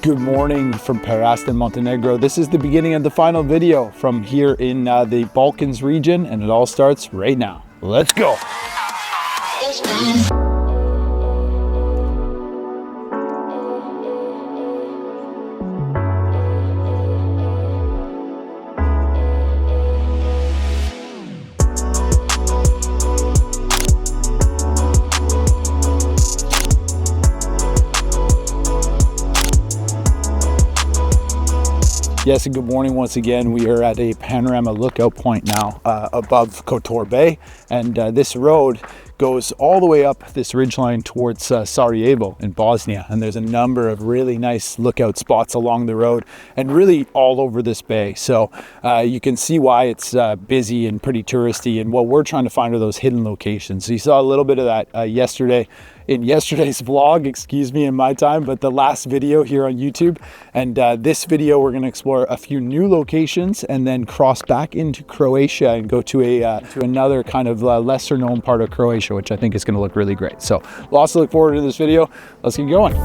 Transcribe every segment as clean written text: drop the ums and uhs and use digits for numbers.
Good morning from Perast Montenegro. This is the beginning of the final video from here in the Balkans region, and it all starts right now. Let's go. Yes, and good morning once again. We are at a panorama lookout point now above Kotor Bay, and this road goes all the way up this ridgeline towards Sarajevo in Bosnia, and there's a number of really nice lookout spots along the road and really all over this bay. So you can see why it's busy and pretty touristy, and what we're trying to find are those hidden locations. So you saw a little bit of that yesterday in yesterday's vlog, excuse me, in my time, but the last video here on YouTube. And this video, we're gonna explore a few new locations and then cross back into Croatia and go to another kind of lesser known part of Croatia, which I think is gonna look really great. So lots to look forward to this video. Let's get going.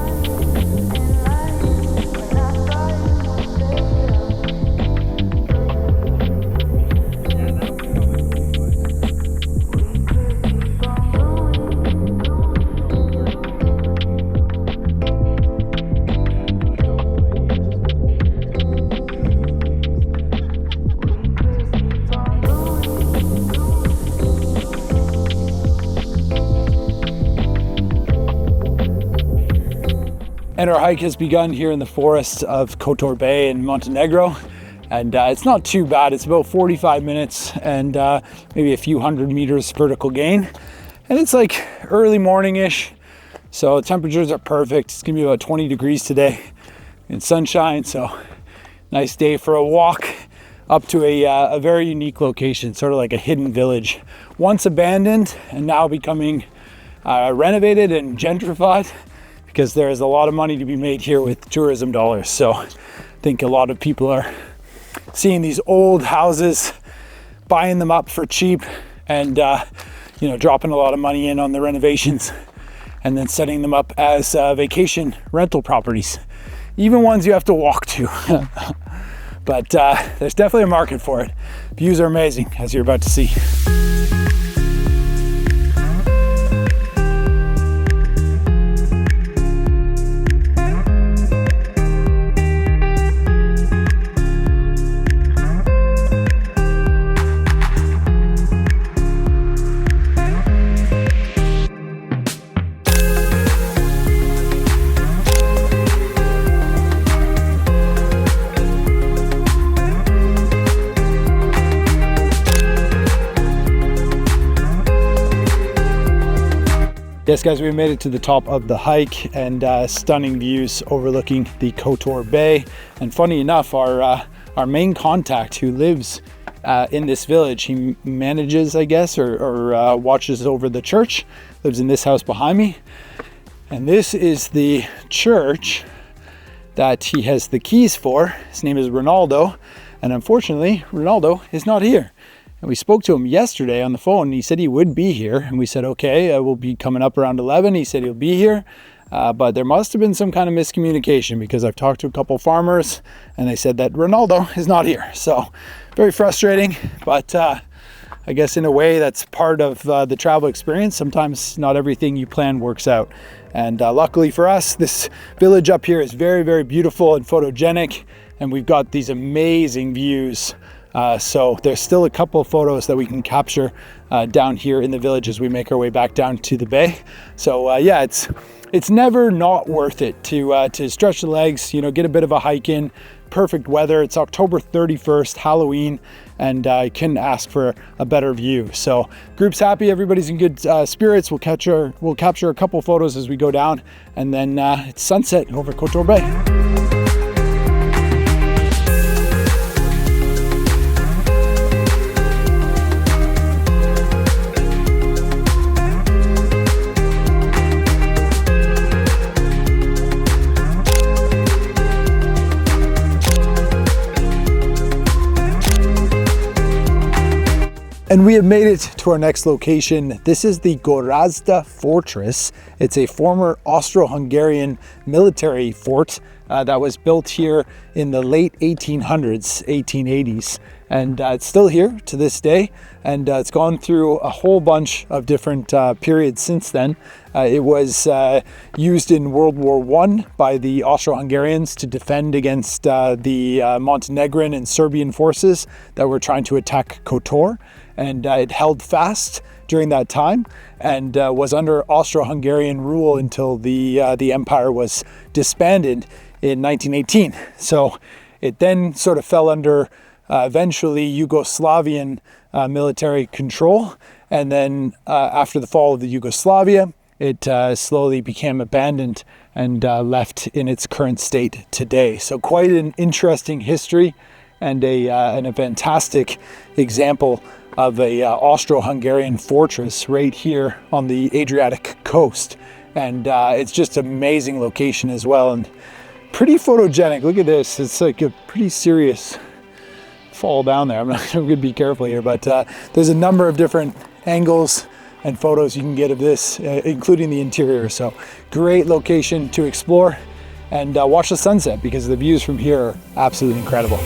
And our hike has begun here in the forests of Kotor Bay in Montenegro. And it's not too bad. It's about 45 minutes and maybe a few hundred meters vertical gain. And it's like early morning-ish. So temperatures are perfect. It's gonna be about 20 degrees today and sunshine. So nice day for a walk up to a very unique location, sort of like a hidden village. Once abandoned and now becoming renovated and gentrified, because there is a lot of money to be made here with tourism dollars. So I think a lot of people are seeing these old houses, buying them up for cheap, and dropping a lot of money in on the renovations, and then setting them up as vacation rental properties, even ones you have to walk to. But there's definitely a market for it. Views are amazing, as you're about to see. Yes, guys, we made it to the top of the hike, and stunning views overlooking the Kotor Bay. And funny enough, our main contact who lives in this village, he manages, I guess, or watches over the church, lives in this house behind me. And this is the church that he has the keys for. His name is Ronaldo, and unfortunately, Ronaldo is not here. And we spoke to him yesterday on the phone, and he said he would be here. And we said, okay, we'll be coming up around 11. He said he'll be here. But there must have been some kind of miscommunication, because I've talked to a couple farmers and they said that Ronaldo is not here. So very frustrating, but I guess in a way that's part of the travel experience. Sometimes not everything you plan works out. And luckily for us, this village up here is very, very beautiful and photogenic. And we've got these amazing views. So there's still a couple of photos that we can capture down here in the village as we make our way back down to the bay. So yeah, it's never not worth it to stretch the legs, get a bit of a hike in. Perfect weather. It's October 31st, Halloween, and I couldn't ask for a better view. So group's happy, everybody's in good spirits. We'll capture a couple photos as we go down, and then it's sunset over Kotor Bay. And we have made it to our next location. This is the Gorazda Fortress. It's a former Austro-Hungarian military fort that was built here in the late 1800s, 1880s. And it's still here to this day, and it's gone through a whole bunch of different periods since then. It was used in World War I by the Austro-Hungarians to defend against the Montenegrin and Serbian forces that were trying to attack Kotor, and it held fast during that time and was under Austro-Hungarian rule until the empire was disbanded in 1918. So it then sort of fell under eventually Yugoslavian military control, and then after the fall of the Yugoslavia, it slowly became abandoned and left in its current state today. So quite an interesting history and a fantastic example of a Austro-Hungarian fortress right here on the Adriatic coast. And it's just an amazing location as well, and pretty photogenic. Look at this. It's like a pretty serious fall down there. I'm going to be careful here, but there's a number of different angles and photos you can get of this, including the interior. So great location to explore, and watch the sunset because the views from here are absolutely incredible.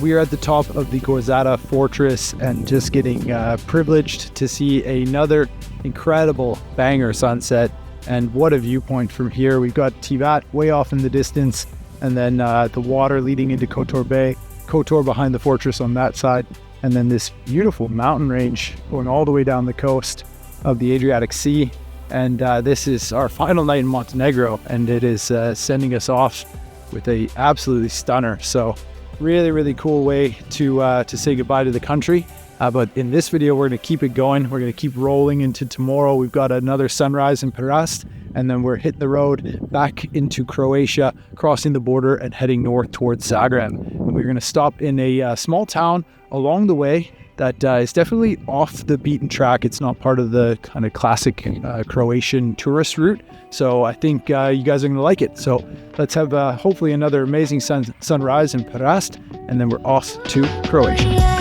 We are at the top of the Gorzata fortress and just getting privileged to see another incredible banger sunset. And what a viewpoint from here. We've got Tivat way off in the distance, and then the water leading into Kotor Bay, Kotor behind the fortress on that side, and then this beautiful mountain range going all the way down the coast of the Adriatic Sea. And this is our final night in Montenegro, and it is sending us off with a absolutely stunner. So really cool way to say goodbye to the country. But in this video, we're going to keep it going. We're going to keep rolling into tomorrow. We've got another sunrise in Perast, and then we're hitting the road back into Croatia, crossing the border and heading north towards Zagreb. And we're going to stop in a small town along the way that is definitely off the beaten track. It's not part of the kind of classic Croatian tourist route. So I think you guys are going to like it. So let's have hopefully another amazing sunrise in Perast, and then we're off to Croatia.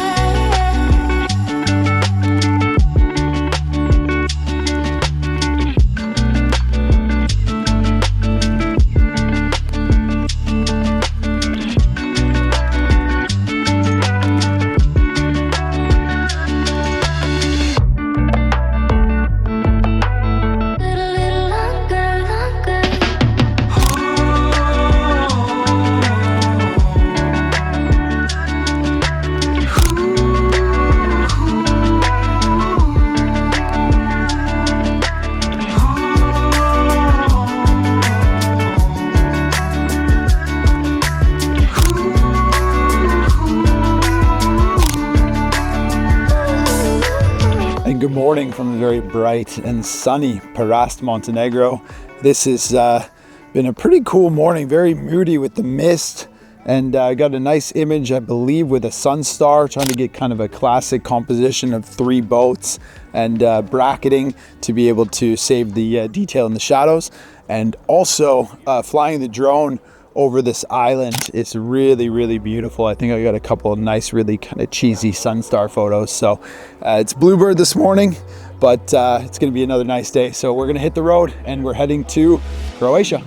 Good morning from a very bright and sunny Perast, Montenegro. This has been a pretty cool morning, very moody with the mist, and I got a nice image, I believe, with a sun star, trying to get kind of a classic composition of 3 boats and bracketing to be able to save the detail in the shadows, and also flying the drone over this island. It's really beautiful. I think I got a couple of nice, really kind of cheesy sunstar photos. So it's bluebird this morning, but it's going to be another nice day. So we're going to hit the road and we're heading to Croatia.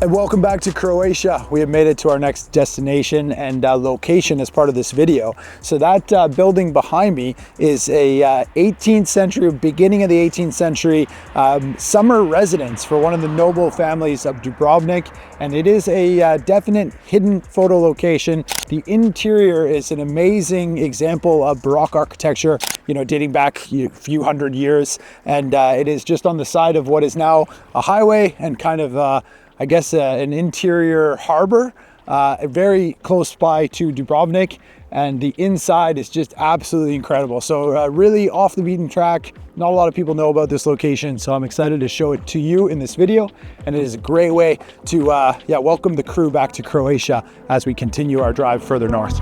And welcome back to Croatia. We have made it to our next destination and location as part of this video. So that building behind me is a 18th century, beginning of the 18th century summer residence for one of the noble families of Dubrovnik. And it is a definite hidden photo location. The interior is an amazing example of Baroque architecture, you know, dating back a few hundred years. And it is just on the side of what is now a highway and kind of I guess an interior harbor, very close by to Dubrovnik, and the inside is just absolutely incredible. So really off the beaten track. Not a lot of people know about this location, so I'm excited to show it to you in this video. And it is a great way to welcome the crew back to Croatia as we continue our drive further north.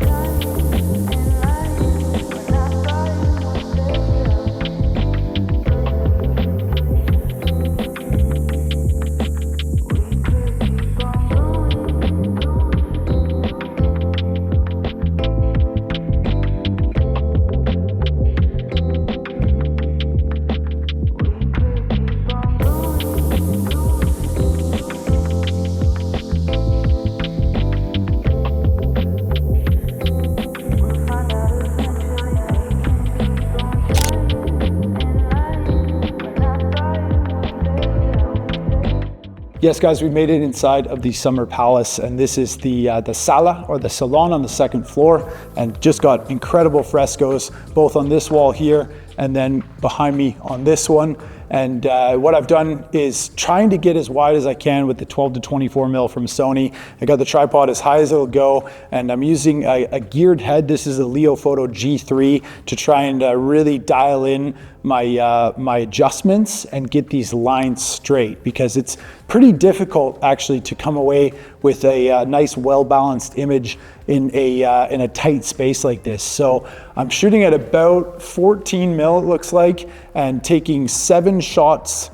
Yes, guys, we made it inside of the Summer Palace, and this is the sala, or the salon, on the second floor, and just got incredible frescoes, both on this wall here and then behind me on this one. And what I've done is trying to get as wide as I can with the 12 to 24 mil from Sony. I got the tripod as high as it'll go, and I'm using a geared head. This is a Leofoto G3 to try and really dial in my adjustments and get these lines straight, because it's pretty difficult actually to come away with a nice, well-balanced image in a tight space like this. So I'm shooting at about 14 mil, it looks like, and taking 7 shots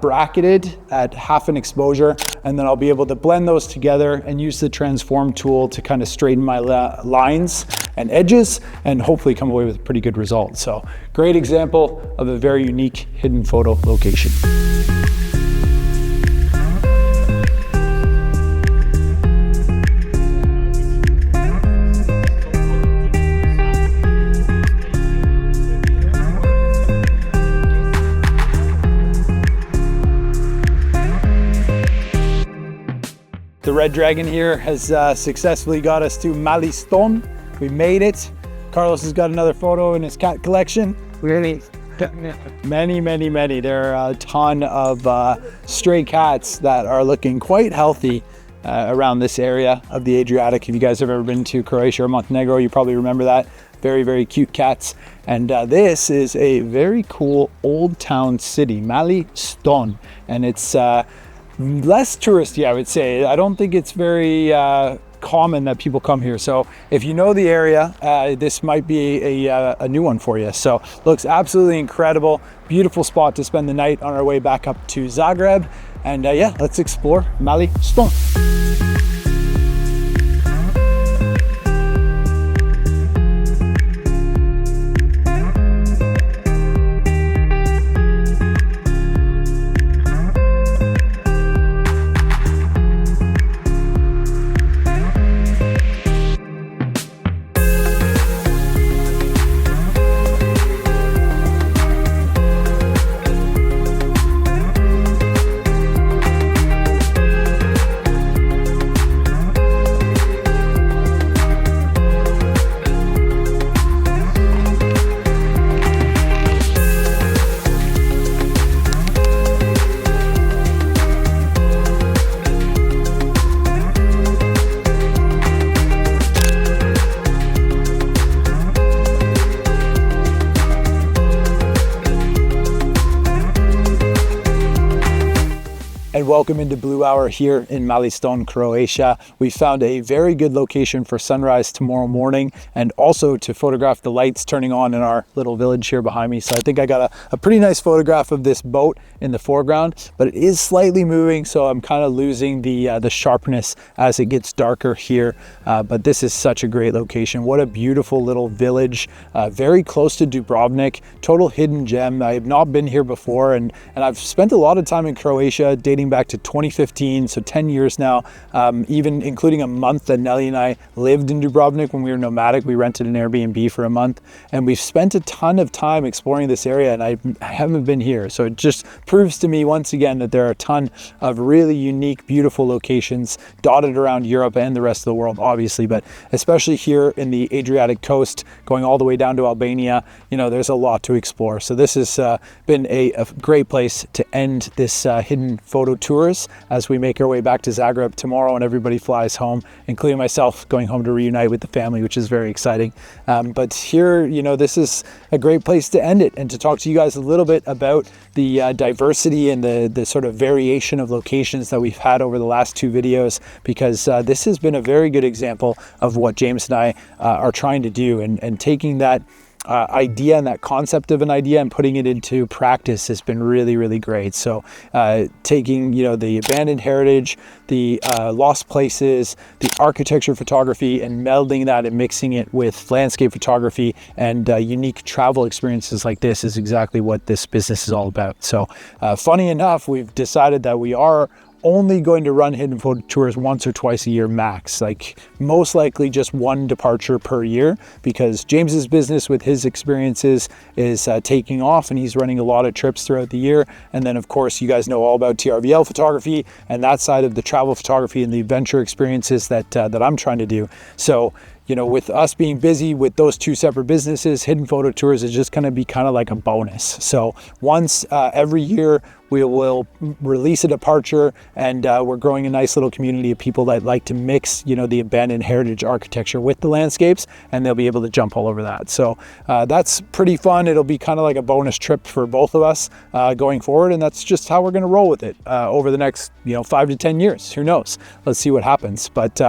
bracketed at half an exposure, and then I'll be able to blend those together and use the transform tool to kind of straighten my lines and edges and hopefully come away with a pretty good result. So great example of a very unique hidden photo location. The Red Dragon here has successfully got us to Mali Ston. We made it. Carlos has got another photo in his cat collection. Really? Many. There are a ton of stray cats that are looking quite healthy around this area of the Adriatic. If you guys have ever been to Croatia or Montenegro, you probably remember that. Very cute cats. And this is a very cool old town city, Mali Ston. And it's less touristy, I would say. I don't think it's very common that people come here. So if you know the area, this might be a new one for you. So looks absolutely incredible. Beautiful spot to spend the night on our way back up to Zagreb. And yeah, let's explore Mali Ston. And welcome into Blue Hour here in Mali Ston, Croatia. We found a very good location for sunrise tomorrow morning, and also to photograph the lights turning on in our little village here behind me. So I think I got a pretty nice photograph of this boat in the foreground, but it is slightly moving, so I'm kind of losing the sharpness as it gets darker here. But this is such a great location. What a beautiful little village, very close to Dubrovnik, total hidden gem. I have not been here before, and I've spent a lot of time in Croatia dating back back to 2015, so 10 years now, even including a month that Nelly and I lived in Dubrovnik when we were nomadic. We rented an Airbnb for a month, and we've spent a ton of time exploring this area, and I haven't been here. So it just proves to me once again that there are a ton of really unique, beautiful locations dotted around Europe and the rest of the world, obviously, but especially here in the Adriatic coast, going all the way down to Albania. You know, there's a lot to explore. So this has been a great place to end this hidden photo tours as we make our way back to Zagreb tomorrow and everybody flies home, including myself going home to reunite with the family, which is very exciting. But here, you know, this is a great place to end it and to talk to you guys a little bit about the diversity and the sort of variation of locations that we've had over the last two videos, because this has been a very good example of what James and I are trying to do, and taking that idea and that concept of an idea and putting it into practice has been really, really great. So taking, you know, the abandoned heritage, the lost places, the architecture photography, and melding that and mixing it with landscape photography and unique travel experiences like this is exactly what this business is all about. So funny enough, we've decided that we are only going to run hidden photo tours once or twice a year max, like most likely just one departure per year, because James's business with his experiences is taking off and he's running a lot of trips throughout the year. And then of course, you guys know all about TRVL photography and that side of the travel photography and the adventure experiences that I'm trying to do. So, you know, with us being busy with those two separate businesses, hidden photo tours is just going to be kind of like a bonus. So once every year we will release a departure, and we're growing a nice little community of people that like to mix, you know, the abandoned heritage architecture with the landscapes, and they'll be able to jump all over that. So that's pretty fun. It'll be kind of like a bonus trip for both of us going forward, and that's just how we're going to roll with it over the next, you know, 5 to 10 years. Who knows? Let's see what happens. But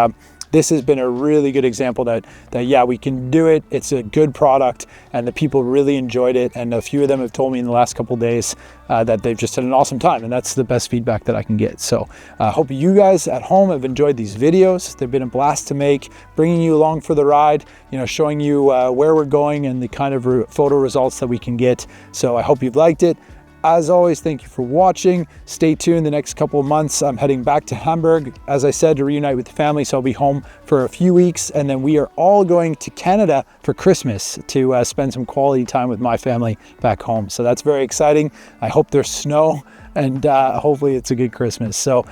this has been a really good example that yeah, we can do it. It's a good product and the people really enjoyed it. And a few of them have told me in the last couple of days that they've just had an awesome time. And that's the best feedback that I can get. So I hope you guys at home have enjoyed these videos. They've been a blast to make, bringing you along for the ride, you know, showing you where we're going and the kind of photo results that we can get. So I hope you've liked it. As always, thank you for watching. Stay tuned the next couple of months. I'm heading back to Hamburg, as I said, to reunite with the family. So I'll be home for a few weeks. And then we are all going to Canada for Christmas to spend some quality time with my family back home. So that's very exciting. I hope there's snow, and hopefully it's a good Christmas. So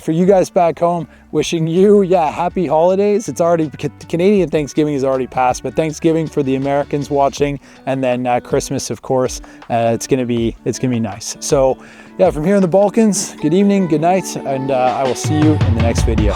for you guys back home, wishing you, yeah, happy holidays. It's already, Canadian Thanksgiving is already passed, but Thanksgiving for the Americans watching, and then Christmas, of course, it's gonna be nice. So yeah, from here in the Balkans, good evening, good night, and I will see you in the next video.